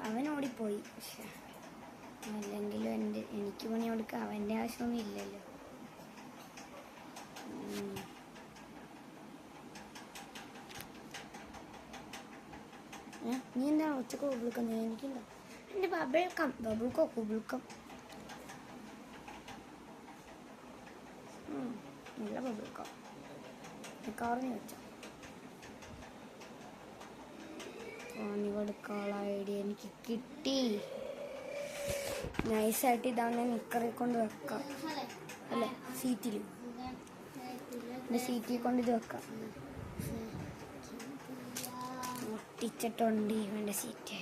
അവൻ ഓടിപ്പോയി. പക്ഷെ അല്ലെങ്കിലും എനിക്ക് പണി കൊടുക്കാൻ അവൻ്റെ ആവശ്യമൊന്നും ഇല്ലല്ലോ. നീ എന്താണ് ഒച്ചക്ക് കുബിൾക്കുന്നത്? എനിക്കുണ്ടോ എൻ്റെ കുബിൾക്കം നല്ല ബബിൾക്കം കറഞ്ഞു വെച്ചോ. പണി കൊടുക്കാനുള്ള ഐഡിയ എനിക്ക് കിട്ടി. നൈസായിട്ട് ഇതാണ് നിക്കറി കൊണ്ട് വെക്കാം. അല്ല, സീറ്റിൽ എൻ്റെ സീറ്റിൽ കൊണ്ട് ഇത് വെക്കാം. ഒട്ടിച്ചിട്ടുണ്ട് ഇവൻ്റെ സീറ്റ്.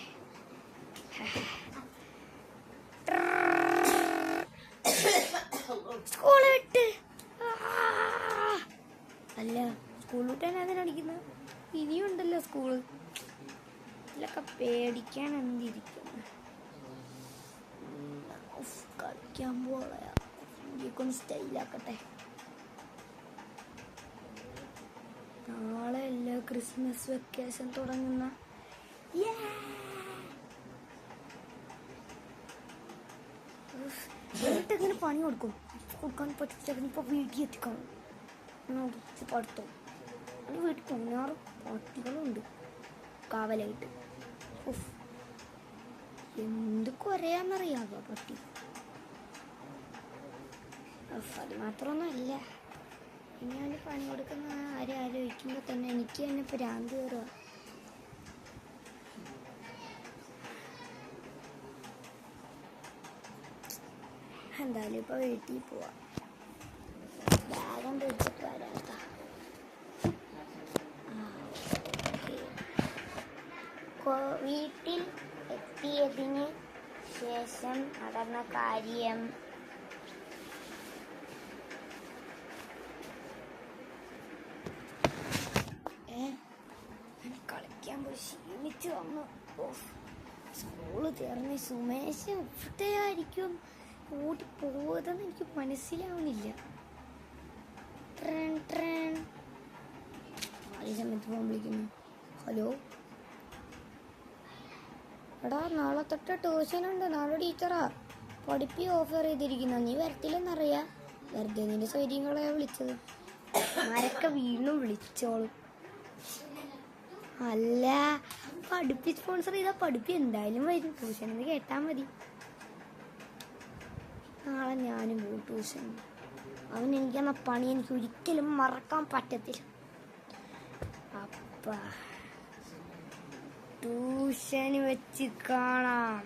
സ്കൂള് വിട്ട് അല്ല, സ്കൂൾ വിട്ടാണ് അതിനടിക്കുന്നത്. ഇനിയുണ്ടല്ലോ സ്കൂള്. ഇതിലൊക്കെ പേടിക്കാൻ എന്തിരിക്കുന്നു. കളിക്കാൻ പോളയാ. എനിക്കൊന്ന് സ്റ്റൈലാക്കട്ടെ. നാളെ അല്ല ക്രിസ്മസ് വെക്കേഷൻ തുടങ്ങുന്ന. ഇങ്ങനെ പണി കൊടുക്കാൻ പറ്റില്ല. ഇപ്പൊ വീട്ടിൽ എത്തിക്കണം. പഠിത്തം അത് വീട്ടിൽ 16 പട്ടികളുണ്ട് കാവലായിട്ട്. എന്ത് കുറയാന്നറിയാവോ പട്ടി. അത് മാത്രമൊന്നുമല്ല, ഇനി അവന് പണി കൊടുക്കുന്ന ആരും ആലോചിക്കുമ്പോൾ തന്നെ എനിക്ക് തന്നെ ഭ്രാന്ത് കയറുക. എന്തായാലും ഇപ്പോൾ വീട്ടിൽ പോവാം. ബാഗം വെച്ചിട്ട് വരാം. വീട്ടിൽ എത്തിയതിന് ശേഷം നടന്ന കാര്യം. കളിക്കാൻ പോയി ക്ഷീണിച്ചു വന്നു. സ്കൂള് തീർന്ന് സുമേഷ് എവിടെയായിരിക്കും ഓടിപ്പോയതെന്ന് എനിക്ക് മനസ്സിലാവുന്നില്ല. ഈ സമയത്ത് ഫോൺ വിളിക്കുന്നു. ഹലോ എടാ, നാളെ തൊട്ട് ട്യൂഷനുണ്ട്. നാളെ ടീച്ചറാ പഠിപ്പി ഓഫർ ചെയ്തിരിക്കുന്നു. നീ വരത്തില്ലെന്നറിയാം. വെറുതെ നിന്റെ സൗകര്യങ്ങളെ വിളിച്ചത്. ആരൊക്കെ വീണ്ടും വിളിച്ചോളും. അല്ല, പഠിപ്പി സ്പോൺസർ ചെയ്താൽ പഠിപ്പി എന്തായാലും വരും. ട്യൂഷനെന്ന് കേട്ടാൽ മതി. നാളെ ഞാനും പോകും ട്യൂഷൻ. അവൻ എനിക്കെന്ന പണി എനിക്ക് ഒരിക്കലും മറക്കാൻ പറ്റത്തില്ല. അപ്പ ട്യൂഷന് വെച്ച് കാണാം.